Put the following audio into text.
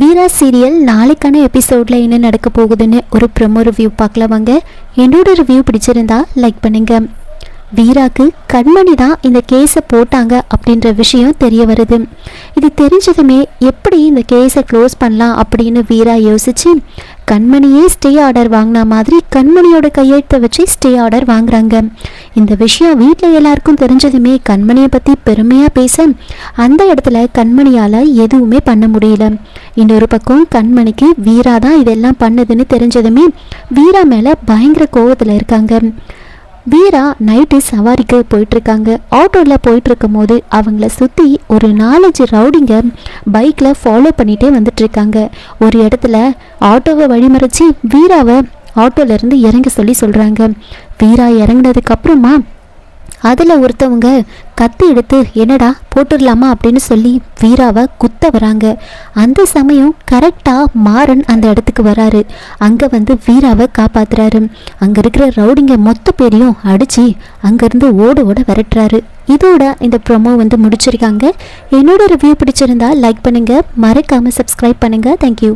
வீரா serial நாளைக்கான எபிசோடில் என்ன நடக்க போகுதுன்னு ஒரு ப்ரோமோ ரிவ்யூ பார்க்கலாம் வாங்க. என்னோட ரிவ்யூ பிடிச்சிருந்தா லைக் பண்ணுங்க. வீராக்கு கண்மணி தான் இந்த கேஸை போட்டாங்க அப்படின்ற விஷயம் தெரிய வருது. இது தெரிஞ்சதுமே எப்படி இந்த கேஸை க்ளோஸ் பண்ணலாம் அப்படின்னு வீரா யோசிச்சு கண்மணியே ஸ்டே ஆர்டர் வாங்கின மாதிரி கண்மணியோட கையெழுத்தை வச்சு ஸ்டே ஆர்டர் வாங்குறாங்க. இந்த விஷயம் வீட்டில் எல்லாருக்கும் தெரிஞ்சதுமே கண்மணியை பற்றி பெருமையாக பேச அந்த இடத்துல கண்மணியால் எதுவுமே பண்ண முடியல. இன்னொரு பக்கம் கண்மணிக்கு வீரா தான் இதெல்லாம் பண்ணுதுன்னு தெரிஞ்சதுமே வீரா மேலே பயங்கர கோவத்தில் இருக்காங்க. வீரா நைட்டு சவாரிக்கு போயிட்டுருக்காங்க. ஆட்டோவில் போயிட்டுருக்கும் போது அவங்கள சுற்றி ஒரு 4-5 ரவுடிங்க பைக்கில் ஃபாலோ பண்ணிகிட்டே வந்துட்டுருக்காங்க. ஒரு இடத்துல ஆட்டோவை வழிமறைச்சி வீராவை ஆட்டோலேருந்து இறங்க சொல்கிறாங்க. வீரா இறங்கினதுக்கப்புறமா அதில் ஒருத்தவங்க கத்தி எடுத்து என்னடா போட்டுடலாமா அப்படின்னு சொல்லி வீராவை குத்த வராங்க. அந்த சமயம் கரெக்டாக மாறன் அந்த இடத்துக்கு வராரு. அங்கே வந்து வீராவை காப்பாற்றுறாரு. அங்கே இருக்கிற ரவுடிங்க மொத்த பேரையும் அடித்து அங்கேருந்து ஓட விரட்டுறாரு. இதோட இந்த ப்ரோமோ வந்து முடிச்சிருக்காங்க. என்னோட ரிவ்யூ பிடிச்சிருந்தா லைக் பண்ணுங்கள், மறக்காமல் சப்ஸ்கிரைப் பண்ணுங்கள். தேங்க்யூ.